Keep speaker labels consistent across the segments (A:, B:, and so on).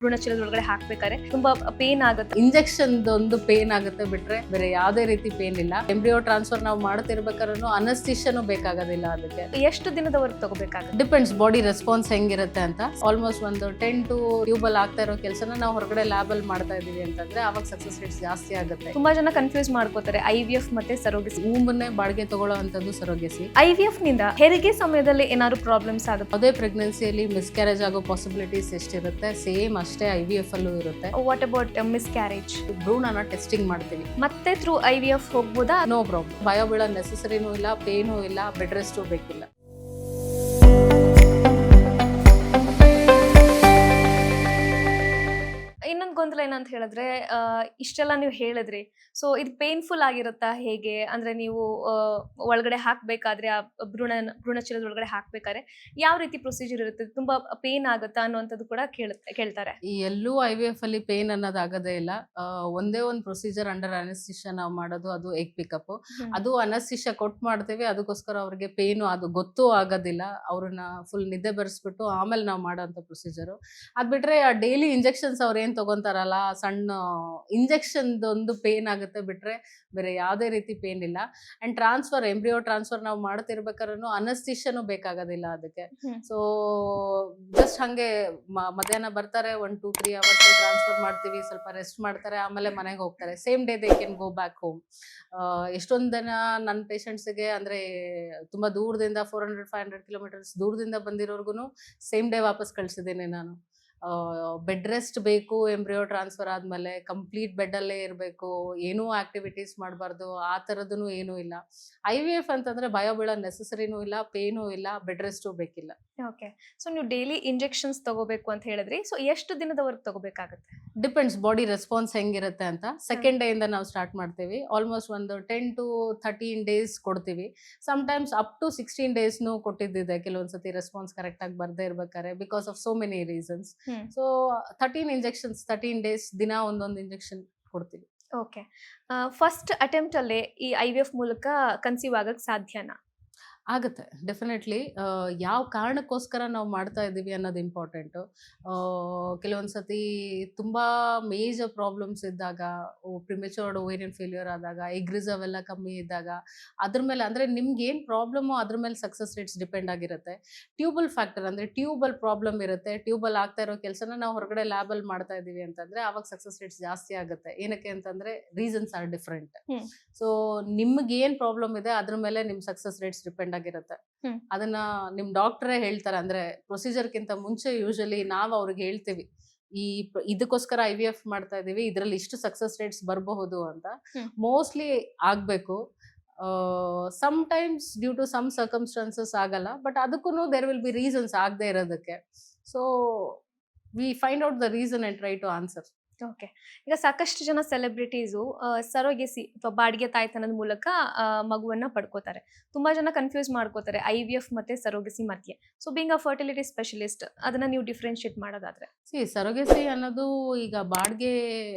A: ಭ್ರೂಣಚೀಲದ ಒಳಗಡೆ ಹಾಕ್ಬೇಕಾದ್ರೆ ತುಂಬಾ ಪೇನ್ ಆಗುತ್ತೆ.
B: ಇಂಜೆಕ್ಷನ್ ಒಂದು ಪೇನ್ ಆಗುತ್ತೆ ಬಿಟ್ರೆ ಬೇರೆ ಯಾವುದೇ ರೀತಿ ಪೇನ್ ಇಲ್ಲ. ಎಂಬ್ರಿಯೋ ಟ್ರಾನ್ಸ್ಫರ್ ನಾವು ಮಾಡ್ತಿರ್ಬೇಕಾದ್ರೂ ಅನಸ್ತಿಷನು ಬೇಕಾಗೋದಿಲ್ಲ. ಅದಕ್ಕೆ
A: ಎಷ್ಟು ದಿನದವರೆಗೆ ತಗೋಬೇಕಾಗುತ್ತೆ?
B: ಡಿಪೆಂಡ್ಸ್ ಬಾಡಿ ರೆಸ್ಪಾನ್ಸ್ ಹೆಂಗಿರುತ್ತೆ ಅಂತ. ಆಲ್ಮೋಸ್ಟ್ ಒಂದು 10 to ಟ್ಯೂಬಲ್ ಆಗ್ತಾ ಇರೋ ಕೆಲಸನ ನಾವು ಹೊರಗಡೆ ಲ್ಯಾಬ್ ಅಲ್ಲಿ ಮಾಡ್ತಾ ಇದೀವಿ ಅಂತಂದ್ರೆ ಅವಾಗ ಸಕ್ಸಸ್ ರೇಟ್ಸ್ ಜಾಸ್ತಿ ಆಗುತ್ತೆ.
A: ತುಂಬಾ ಜನ ಕನ್ಫ್ಯೂಸ್ ಮಾಡ್ಕೋತಾರೆ IVF ಮತ್ತೆ ಸರೋಗಸಿ.
B: ಊಂಬನ್ನೇ ಬಾಡಿಗೆ ತಗೊಳ್ಳೋ ಅಂತದ್ದು ಸರೋಗೆಸಿ.
A: IVF ನಿಂದ ಹೆರಿಗೆ ಸಮಯದಲ್ಲಿ ಏನಾದ್ರು ಪ್ರಾಬ್ಲಮ್ಸ್ ಆಗುತ್ತೆ?
B: ಅದೇ ಪ್ರೆಗ್ನೆನ್ಸಿಯಲ್ಲಿ ಮಿಸ್ಕ್ಯಾರೇಜ್ ಆಗೋ ಪಾಸಿಬಿಲಿಟೀಸ್ ಎಷ್ಟಿರುತ್ತೆ ಸೇಮ್ ಅಷ್ಟೇ IVF ಅಲ್ಲೂ ಇರುತ್ತೆ.
A: What about miscarriage?
B: ಭ್ರೂಣನ ಟೆಸ್ಟಿಂಗ್ ಮಾಡ್ತೀವಿ.
A: ಮತ್ತೆ ಥ್ರೂ IVF ಹೋಗ್ಬೋದಾ?
B: No problem. ಭಯ ಬೀಳೋ ನೆಸೆಸರಿನೂ ಇಲ್ಲ, ಪೇನೂ ಇಲ್ಲ, ಬೆಡ್ ರೆಸ್ಟು ಬೇಕಿಲ್ಲ.
A: ಇನ್ನೊಂದು ಗೊಂದಲ ಏನಂತ ಹೇಳಿದ್ರೆ ಇಷ್ಟೆಲ್ಲ ನೀವು ಹೇಳಿದ್ರಿ, ಸೊ ಇದು ಪೇನ್ಫುಲ್ ಆಗಿರುತ್ತಾ ಹೇಗೆ? ಅಂದ್ರೆ ನೀವು ಒಳಗಡೆ ಹಾಕ್ಬೇಕಾದ್ರೆ ಆ ಭ್ರೂಣಚೀಲದ ಒಳಗಡೆ ಹಾಕ್ಬೇಕಾದ್ರೆ ಯಾವ ರೀತಿ ಪ್ರೊಸೀಜರ್ ಇರುತ್ತೆ? ತುಂಬಾ ಪೇನ್ ಆಗುತ್ತಾ ಅನ್ನುವಂಥದ್ದು ಕೂಡ ಕೇಳ್ತಾರೆ.
B: ಈ ಎಲ್ಲೂ IVF ಅಲ್ಲಿ ಪೇನ್ ಅನ್ನೋದು ಆಗೋದೇ ಇಲ್ಲ. ಒಂದೇ ಒಂದು ಪ್ರೊಸೀಜರ್ ಅಂಡರ್ ಅನಸ್ತಿಷಿಯಾ ನಾವು ಮಾಡೋದು, ಅದು ಎಗ್ ಪಿಕಪ್. ಅದು ಅನಸ್ತಿಷಿಯಾ ಕೊಟ್ಟು ಮಾಡ್ತೇವೆ, ಅದಕ್ಕೋಸ್ಕರ ಅವ್ರಿಗೆ ಪೇನು ಅದು ಗೊತ್ತೂ ಆಗೋದಿಲ್ಲ. ಅವ್ರನ್ನ ಫುಲ್ ನಿದ್ದೆ ಬೆರೆಸ್ಬಿಟ್ಟು ಆಮೇಲೆ ನಾವು ಮಾಡೋಂಥ ಪ್ರೊಸೀಜರು. ಅದ್ ಬಿಟ್ರೆ ಡೈಲಿ ಇಂಜೆಕ್ಷನ್ಸ್ ಅವ್ರು ಏನ್ ತಗೊಂತಾರಲ್ಲ, ಸಣ್ಣ ಇಂಜೆಕ್ಷನ್ ಒಂದು ಪೇನ್ ಆಗುತ್ತೆ ಬಿಟ್ರೆ ಬೇರೆ ಯಾವುದೇ ರೀತಿ ಪೇನ್ ಇಲ್ಲ. ಅಂಡ್ ಟ್ರಾನ್ಸ್ಫರ್, ಎಂಬ್ರಿಯೋ ಟ್ರಾನ್ಸ್ಫರ್ ನಾವು ಮಾಡ್ತಿರ್ಬೇಕಾದ್ರೂ ಅನಸ್ತಿಷನು ಬೇಕಾಗೋದಿಲ್ಲ ಅದಕ್ಕೆ. ಸೊ ಜಸ್ಟ್ ಹಂಗೆ ಮಧ್ಯಾಹ್ನ ಬರ್ತಾರೆ, 1-2-3 ಅವರ್ಸ್ ಟ್ರಾನ್ಸ್ಫರ್ ಮಾಡ್ತೀವಿ, ಸ್ವಲ್ಪ ರೆಸ್ಟ್ ಮಾಡ್ತಾರೆ, ಆಮೇಲೆ ಮನೆಗೆ ಹೋಗ್ತಾರೆ. Same day they can go back home. ಎಷ್ಟೊಂದು ದಿನ ನನ್ನ ಪೇಷಂಟ್ಸ್ಗೆ ಅಂದ್ರೆ ತುಂಬಾ ದೂರದಿಂದ 400-500 ಕಿಲೋಮೀಟರ್ಸ್ ದೂರದಿಂದ ಬಂದಿರೋರ್ಗು ಸೇಮ್ ಡೇ ವಾಪಸ್ ಕಳ್ಸಿದ್ದೀನಿ ನಾನು. ಬೆಡ್ ರೆಸ್ಟ್ ಬೇಕು, ಎಂಬ್ರಿಯೋ ಟ್ರಾನ್ಸ್ಫರ್ ಆದ್ಮೇಲೆ ಕಂಪ್ಲೀಟ್ ಬೆಡ್ ಅಲ್ಲೇ ಇರಬೇಕು, ಏನೂ ಆಕ್ಟಿವಿಟೀಸ್ ಮಾಡಬಾರ್ದು, ಆ ಥರದೂ ಏನೂ ಇಲ್ಲ. IVF ಅಂತಂದ್ರೆ ಭಯ ಬೀಳೋ ನೆಸೆಸರಿನೂ ಇಲ್ಲ, ಪೇನೂ ಇಲ್ಲ, ಬೆಡ್ ರೆಸ್ಟು ಬೇಕಿಲ್ಲ.
A: ಓಕೆ, ಸೊ ನೀವು ಡೈಲಿ ಇಂಜೆಕ್ಷನ್ಸ್ ತಗೋಬೇಕು ಅಂತ ಹೇಳಿದ್ರಿ, ಸೊ ಎಷ್ಟು ದಿನದವರೆಗೆ ತಗೋಬೇಕಾಗುತ್ತೆ?
B: ಡಿಪೆಂಡ್ಸ್ ಬಾಡಿ ರೆಸ್ಪಾನ್ಸ್ ಹೆಂಗಿರುತ್ತೆ ಅಂತ. ಸೆಕೆಂಡ್ ಡೇ ಇಂದ ನಾವು ಸ್ಟಾರ್ಟ್ ಮಾಡ್ತೀವಿ. ಆಲ್ಮೋಸ್ಟ್ ಒಂದು 10 to 13 days ಕೊಡ್ತೀವಿ. ಸಮ್ಟೈಮ್ಸ್ ಅಪ್ ಟು 16 daysನೂ ಕೊಟ್ಟಿದ್ದಿದೆ ಕೆಲವೊಂದ್ಸತಿ ರೆಸ್ಪಾನ್ಸ್ ಕರೆಕ್ಟ್ ಆಗಿ ಬರ್ದೇ ಇರ್ಬೇಕಾದ್ರೆ, because of so many reasons. So 13 injections, 13 days ದಿನ ಒಂದೊಂದು ಇಂಜೆಕ್ಷನ್ ಕೊಡ್ತೀವಿ.
A: ಓಕೆ, ಫಸ್ಟ್ ಅಟೆಂಪ್ಟ್ ಅಲ್ಲೇ ಈ IVF ಮೂಲಕ ಕನ್ಸೀವ್ ಆಗಕ್ಕೆ ಸಾಧ್ಯನಾ?
B: ಆಗುತ್ತೆ ಡೆಫಿನೆಟ್ಲಿ. ಯಾವ ಕಾರಣಕ್ಕೋಸ್ಕರ ನಾವು ಮಾಡ್ತಾ ಇದ್ದೀವಿ ಅನ್ನೋದು ಇಂಪಾರ್ಟೆಂಟು. ಕೆಲವೊಂದು ಸತಿ ತುಂಬ ಮೇಜರ್ ಪ್ರಾಬ್ಲಮ್ಸ್ ಇದ್ದಾಗ, ಪ್ರಿಮೆಚೂರ್ಡ್ ಓವೇರಿಯನ್ ಫೇಲ್ಯೂರ್ ಆದಾಗ, ಎಗ್ ರಿಸರ್ವ್ ಎಲ್ಲ ಕಮ್ಮಿ ಇದ್ದಾಗ, ಅದ್ರ ಮೇಲೆ ಅಂದರೆ ನಿಮ್ಗೆ ಏನು ಪ್ರಾಬ್ಲಮ್ಮು ಅದ್ರ ಮೇಲೆ ಸಕ್ಸಸ್ ರೇಟ್ಸ್ ಡಿಪೆಂಡ್ ಆಗಿರುತ್ತೆ. ಟ್ಯೂಬಲ್ ಫ್ಯಾಕ್ಟರ್ ಅಂದರೆ ಟ್ಯೂಬಲ್ ಪ್ರಾಬ್ಲಮ್ ಇರುತ್ತೆ, ಟ್ಯೂಬಲ್ ಆಗ್ತಾ ಇರೋ ಕೆಲಸನ ನಾವು ಹೊರಗಡೆ ಲ್ಯಾಬಲ್ಲಿ ಮಾಡ್ತಾ ಇದ್ದೀವಿ ಅಂತಂದರೆ ಆವಾಗ ಸಕ್ಸಸ್ ರೇಟ್ಸ್ ಜಾಸ್ತಿ ಆಗುತ್ತೆ. ಏನಕ್ಕೆ ಅಂತಂದರೆ ರೀಸನ್ಸ್ ಆರ್ ಡಿಫ್ರೆಂಟ್. ಸೊ ನಿಮ್ಗೆ ಏನು ಪ್ರಾಬ್ಲಮ್ ಇದೆ ಅದ್ರ ಮೇಲೆ ನಿಮ್ಮ ಸಕ್ಸಸ್ ರೇಟ್ಸ್ ಡಿಪೆಂಡ್ ಆಗಿರುತ್ತೆ. ಅದನ್ನ ನಿಮ್ ಡಾಕ್ಟ್ರೇ ಹೇಳ್ತಾರೆ. ಅಂದ್ರೆ ಪ್ರೊಸೀಜರ್ಗಿಂತ ಮುಂಚೆ ಯೂಶಲಿ ನಾವು ಅವ್ರಿಗೆ ಹೇಳ್ತೀವಿ, ಇದಕ್ಕೋಸ್ಕರ IVF ಮಾಡ್ತಾ ಇದೀವಿ, ಇದ್ರಲ್ಲಿ ಇಷ್ಟು ಸಕ್ಸಸ್ ರೇಟ್ಸ್ ಬರಬಹುದು ಅಂತ. ಮೋಸ್ಟ್ಲಿ ಆಗ್ಬೇಕು. Times due to some circumstances ಆಗಲ್ಲ, ಬಟ್ ಅದಕ್ಕೂ ದೇರ್ ವಿಲ್ ಬಿ ರೀಸನ್ಸ್ ಆಗದೆ ಇರೋದಕ್ಕೆ. So we find out the reason and try to answer.
A: Okay, ಈಗ ಸಾಕಷ್ಟು ಜನ ಸೆಲೆಬ್ರಿಟೀಸು ಸರೋಗೆಸಿ ಅಥವಾ ಬಾಡಿಗೆ ತಾಯ್ತನದ ಮೂಲಕ ಮಗುವನ್ನ ಪಡ್ಕೋತಾರೆ. ತುಂಬಾ ಜನ ಕನ್ಫ್ಯೂಸ್ ಮಾಡ್ಕೋತಾರೆ IVF ಮತ್ತೆ ಸರೋಗೆಸಿ ಮಧ್ಯೆ. So being a fertility specialist, ಅದನ್ನ ನೀವು ಡಿಫ್ರೆನ್ಶಿಯೇಟ್ ಮಾಡೋದಾದ್ರೆ?
B: ಸರೋಗೆಸಿ ಅನ್ನೋದು ಈಗ ಬಾಡಿಗೆ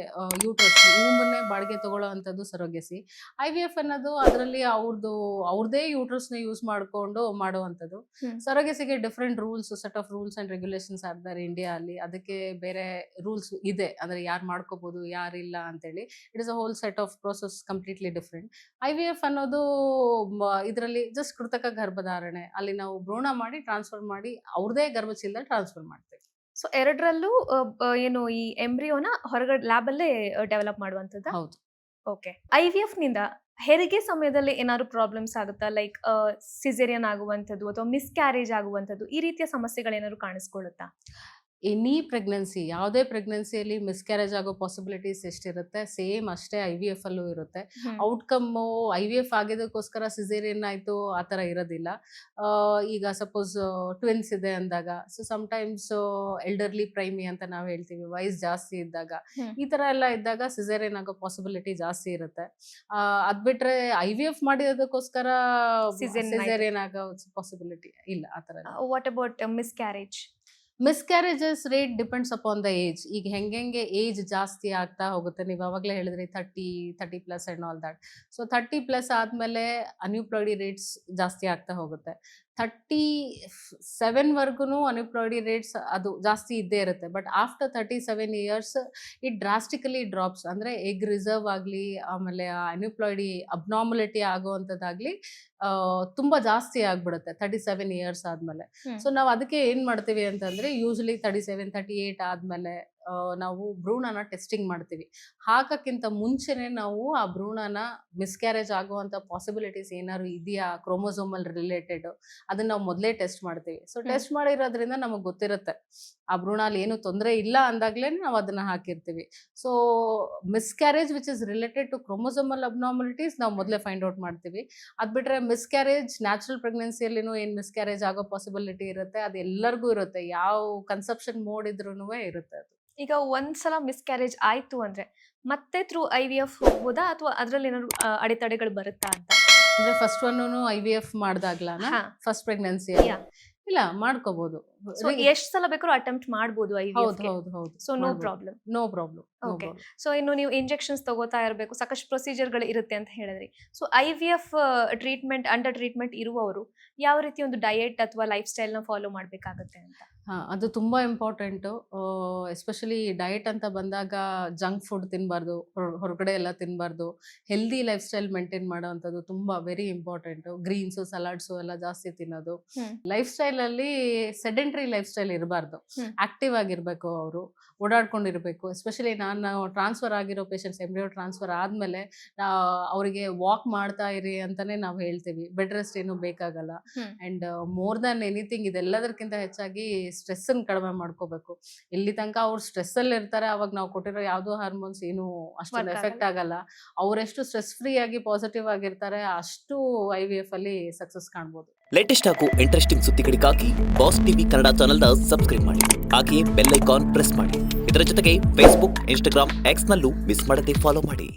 B: ಯೂಟ್ರಸ್, ಊಂಬನ್ನೇ ಬಾಡಿಗೆ ತಗೊಳ್ಳೋ ಅಂಥದ್ದು ಸರೋಗೆಸಿ. IVF ಅನ್ನೋದು ಅದರಲ್ಲಿ ಅವ್ರದೇ ಯೂಟ್ರಸ್ನ ಯೂಸ್ ಮಾಡಿಕೊಂಡು ಮಾಡುವಂಥದ್ದು. ಸರೋಗೆಸಿಗೆ different rules, set of rules and regulations ಆಗಿದ್ದಾರೆ ಇಂಡಿಯಾ ಅಲ್ಲಿ. ಅದಕ್ಕೆ ಬೇರೆ ರೂಲ್ಸ್ ಇದೆ, ಅಂದ್ರೆ ಯಾರು ಮಾಡ್ಕೋಬಹುದು ಯಾರಿಲ್ಲ ಅಂತೇಳಿ. It is a hole set of process completely different. IVF ಅನ್ನೋದು ಇದರಲ್ಲಿ ಜಸ್ಟ್ ಕೃತಕ ಗರ್ಭಧಾರಣೆ, ಅಲ್ಲಿ ನಾವು ಭ್ರೂಣ ಮಾಡಿ ಟ್ರಾನ್ಸ್ಫರ್ ಮಾಡಿ ಅವ್ರದೇ ಗರ್ಭಚೀಲದಲ್ಲಿ ಟ್ರಾನ್ಸ್ಫರ್ ಮಾಡ್ತೇವೆ.
A: ಸೊ ಎರಡರಲ್ಲೂ ಏನು ಈ ಎಂಬ್ರಿಯೋನ ಹೊರಗಡೆ ಲ್ಯಾಬ್ ಅಲ್ಲೇ ಡೆವಲಪ್ ಮಾಡುವಂತದ್ದು?
B: ಹೌದು.
A: ಓಕೆ, IVF ನಿಂದ ಹೆರಿಗೆ ಸಮಯದಲ್ಲಿ ಏನಾದ್ರು ಪ್ರಾಬ್ಲಮ್ಸ್ ಆಗುತ್ತಾ? ಲೈಕ್ ಸಿಸೇರಿಯನ್ ಆಗುವಂಥದ್ದು ಅಥವಾ ಮಿಸ್ಕ್ಯಾರೇಜ್ ಆಗುವಂಥದ್ದು, ಈ ರೀತಿಯ ಸಮಸ್ಯೆಗಳೇನಾದ್ರು ಕಾಣಿಸ್ಕೊಳ್ಳುತ್ತಾ?
B: ಎನಿ ಪ್ರೆಗ್ನೆನ್ಸಿ, ಯಾವುದೇ ಪ್ರೆಗ್ನೆನ್ಸಿಯಲ್ಲಿ ಮಿಸ್ಕ್ಯಾರೇಜ್ ಆಗೋ ಪಾಸಿಬಿಲಿಟೀಸ್ ಎಷ್ಟಿರುತ್ತೆ ಸೇಮ್ ಅಷ್ಟೇ IVF ಅಲ್ಲೂ ಇರುತ್ತೆ. ಔಟ್ಕಮ್ಮು IVF ಆಗಿದ್ದಕ್ಕೋಸ್ಕರ ಸಿಸೇರಿಯನ್ ಆಯಿತು ಆ ಥರ ಇರೋದಿಲ್ಲ. ಈಗ ಸಪೋಸ್ ಟ್ವಿನ್ಸ್ ಇದೆ ಅಂದಾಗ, ಸೊ ಸಮ್ಟೈಮ್ಸ್ ಎಲ್ಡರ್ಲಿ ಪ್ರೈಮಿ ಅಂತ ನಾವು ಹೇಳ್ತೀವಿ, ವಯಸ್ಸು ಜಾಸ್ತಿ ಇದ್ದಾಗ, ಈ ಥರ ಎಲ್ಲ ಇದ್ದಾಗ ಸಿಸೇರಿಯನ್ ಆಗೋ ಪಾಸಿಬಿಲಿಟಿ ಜಾಸ್ತಿ ಇರುತ್ತೆ. ಅದು ಬಿಟ್ರೆ IVF ಮಾಡಿರೋದಕ್ಕೋಸ್ಕರ ಸಿಸೇರಿಯನ್ ಆಗೋ ಪಾಸಿಬಿಲಿಟಿ ಇಲ್ಲ ಆ ಥರ.
A: What about miscarriage?
B: Miscarriages rate depends upon the age. ಈಗ ಹೆಂಗೆ ಏಜ್ ಜಾಸ್ತಿ ಆಗ್ತಾ ಹೋಗುತ್ತೆ, ನೀವು ಅವಾಗಲೇ ಹೇಳಿದ್ರಿ 30+ ಅಂಡ್ ಆಲ್ ದಟ್. ಸೊ 30+ ಆದಮೇಲೆ ಅನ್ಯೂಪ್ಲಾಯ್ಡಿ ರೇಟ್ಸ್ ಜಾಸ್ತಿ ಆಗ್ತಾ ಹೋಗುತ್ತೆ. 37 ವರ್ಗು ಅನ್ಎಂಪ್ಲಾಯ್ಡಿ ರೇಟ್ಸ್ ಅದು ಜಾಸ್ತಿ ಇದ್ದೇ ಇರುತ್ತೆ. But after 37 years it drastically drops. ಅಂದರೆ ಎಗ್ ರಿಸರ್ವ್ ಆಗಲಿ, ಆಮೇಲೆ ಅನ್ಎಂಪ್ಲಾಯ್ಡಿ ಅಬ್ನಾರ್ಮಲಿಟಿ ಆಗುವಂಥದ್ದಾಗಲಿ ತುಂಬ ಜಾಸ್ತಿ ಆಗ್ಬಿಡುತ್ತೆ 37 ಇಯರ್ಸ್ ಆದಮೇಲೆ. ಸೊ ನಾವು ಅದಕ್ಕೆ ಏನು ಮಾಡ್ತೀವಿ ಅಂತಂದರೆ, ಯೂಶ್ವಲಿ 37, 38 ಆದಮೇಲೆ ನಾವು ಭ್ರೂಣನ ಟೆಸ್ಟಿಂಗ್ ಮಾಡ್ತೀವಿ. ಹಾಕೋಕ್ಕಿಂತ ಮುಂಚೆನೇ ನಾವು ಆ ಭ್ರೂಣನ ಮಿಸ್ಕ್ಯಾರೇಜ್ ಆಗುವಂಥ ಪಾಸಿಬಿಲಿಟೀಸ್ ಏನಾದ್ರು ಇದೆಯಾ ಕ್ರೋಮೋಸೋಮಲ್ ರಿಲೇಟೆಡ್, ಅದನ್ನ ನಾವು ಮೊದಲೇ ಟೆಸ್ಟ್ ಮಾಡ್ತೀವಿ. ಸೊ ಟೆಸ್ಟ್ ಮಾಡಿರೋದ್ರಿಂದ ನಮಗೆ ಗೊತ್ತಿರುತ್ತೆ ಆ ಭ್ರೂಣಲ್ಲಿ ಏನು ತೊಂದರೆ ಇಲ್ಲ ಅಂದಾಗಲೇ ನಾವು ಅದನ್ನ ಹಾಕಿರ್ತೀವಿ. So miscarriage which is related to chromosomal abnormalities ನಾವು ಮೊದಲೇ ಫೈಂಡ್ ಔಟ್ ಮಾಡ್ತೀವಿ. ಅದು ಬಿಟ್ಟರೆ ಮಿಸ್ಕ್ಯಾರೇಜ್ ನ್ಯಾಚುರಲ್ ಪ್ರೆಗ್ನೆನ್ಸಿಯಲ್ಲಿನೂ ಏನು ಮಿಸ್ಕ್ಯಾರೇಜ್ ಆಗೋ ಪಾಸಿಬಿಲಿಟಿ ಇರುತ್ತೆ, ಅದು ಎಲ್ಲರಿಗೂ ಇರುತ್ತೆ. ಯಾವ ಕನ್ಸೆಪ್ಷನ್ ಮೋಡ್ ಇದ್ರೂ ಇರುತ್ತೆ ಅದು.
A: ಈಗ ಒಂದ್ಸಲ ಮಿಸ್ಕ್ಯಾರೇಜ್ ಆಯ್ತು ಅಂದ್ರೆ ಮತ್ತೆ ಥ್ರೂ IVF ಹೋಗ್ಬೋದಾ, ಅಥವಾ ಅದ್ರಲ್ಲಿ ಏನಾದ್ರು ಅಡೆತಡೆಗಳು ಬರುತ್ತಾ ಅಂತ?
B: ಅಂದ್ರೆ ಫಸ್ಟ್ ಒನ್ನು IVF ಮಾಡ್ದಾಗ್ಲ
A: ಹಾ.
B: First pregnancy
A: Yeah.
B: ಇಲ್ಲ ಮಾಡ್ಕೋಬಹುದು.
A: ಸೊ ಎಷ್ಟ್ ಸಲ ಬೇಕಾದ್ರೂ ಅಟೆಂಪ್ಟ್ ಮಾಡ್ಬೋದು
B: ಹೌದು
A: IVF ಗೆ.
B: ಹೌದು ಹೌದು.
A: So no problem.
B: No problem.
A: Okay. So ಇನ್ನು ನೀವು ಇಂಜೆಕ್ಷನ್ಸ್ ತಗೋತಾ ಇರಬೇಕು, ಸಾಕಷ್ಟು ಪ್ರೊಸೀಜರ್ಗಳು ಇರುತ್ತೆ ಅಂತ ಹೇಳಿದ್ರಿ. So IVF treatment, under treatment ಇರುವವರು ಯಾವ ರೀತಿ ಒಂದು ಡಯಟ್ ಅಥವಾ ಲೈಫ್ ಸ್ಟೈಲ್ನ ಫಾಲೋ ಮಾಡಬೇಕಾಗುತ್ತೆ ಅಂತ?
B: ಅದು ತುಂಬಾ ಇಂಪಾರ್ಟೆಂಟು. ಎಸ್ಪೆಷಲಿ ಡಯಟ್ ಅಂತ ಬಂದಾಗ ಜಂಕ್ ಫುಡ್ ತಿನ್ನಬಾರ್ದು, ಹೊರಗಡೆ ಎಲ್ಲ ತಿನ್ನಬಾರ್ದು. ಹೆಲ್ದಿ ಲೈಫ್ ಸ್ಟೈಲ್ ಮೇಂಟೈನ್ ಮಾಡೋವಂಥದ್ದು ತುಂಬಾ ವೆರಿ ಇಂಪಾರ್ಟೆಂಟು. ಗ್ರೀನ್ಸು, ಸಲಾಡ್ಸು ಎಲ್ಲ ಜಾಸ್ತಿ ತಿನ್ನೋದು. ಲೈಫ್ ಸ್ಟೈಲಲ್ಲಿ ಸೆಡೆಂಟ್ರಿ ಲೈಫ್ ಸ್ಟೈಲ್ ಇರಬಾರ್ದು. ಆಕ್ಟಿವ್ ಆಗಿರಬೇಕು, ಅವರು ಓಡಾಡ್ಕೊಂಡಿರ್ಬೇಕು. ಎಸ್ಪೆಷಲಿ ನಾನು ಟ್ರಾನ್ಸ್ಫರ್ ಆಗಿರೋ ಪೇಷಂಟ್ಸ್, ಎಂಬ್ರಿಯೋ ಟ್ರಾನ್ಸ್ಫರ್ ಆದಮೇಲೆ ಅವರಿಗೆ ವಾಕ್ ಮಾಡ್ತಾ ಇರಿ ಅಂತಾನೆ ನಾವು ಹೇಳ್ತೀವಿ. ಬೆಡ್ ರೆಸ್ಟ್ ಏನು ಬೇಕಾಗಲ್ಲ. ಆ್ಯಂಡ್ ಮೋರ್ ದ್ಯಾನ್ ಎನಿಥಿಂಗ್ ಇದೆಲ್ಲದಕ್ಕಿಂತ ಹೆಚ್ಚಾಗಿ ಸ್ಟ್ರೆಸ್ಸನ್ನು ಕಡಿಮೆ ಮಾಡ್ಕೋಬೇಕು. ಎಲ್ಲಿ ತನಕ ಅವ್ರು ಸ್ಟ್ರೆಸ್ಸಲ್ಲಿ ಇರ್ತಾರೆ ಅವಾಗ ನಾವು ಕೊಟ್ಟಿರೋ ಯಾವುದೋ ಹಾರ್ಮೋನ್ಸ್ ಏನು ಅಷ್ಟೊಂದು ಎಫೆಕ್ಟ್ ಆಗಲ್ಲ. ಅವರೆಷ್ಟು ಸ್ಟ್ರೆಸ್ ಫ್ರೀ ಆಗಿ ಪಾಸಿಟಿವ್ ಆಗಿರ್ತಾರೆ ಅಷ್ಟು IVF ಅಲ್ಲಿ ಸಕ್ಸಸ್ ಕಾಣ್ಬೋದು.
C: ಲೇಟೆಸ್ಟ್ ಹಾಗೂ ಇಂಟ್ರೆಸ್ಟಿಂಗ್ ಸುದ್ದಿಗಳಿಗಾಗಿ ಬಾಸ್ ಟಿವಿ ಕನ್ನಡ ಚಾನೆಲ್ನ ಸಬ್ಸ್ಕ್ರೈಬ್ ಮಾಡಿ. ಹಾಗೆಯೇ ಬೆಲ್ ಐಕಾನ್ ಪ್ರೆಸ್ ಮಾಡಿ. ಇದರ ಜೊತೆಗೆ ಫೇಸ್ಬುಕ್, ಇನ್ಸ್ಟಾಗ್ರಾಮ್, ಎಕ್ಸ್ನಲ್ಲೂ ಮಿಸ್ ಮಾಡದೆ ಫಾಲೋ ಮಾಡಿ.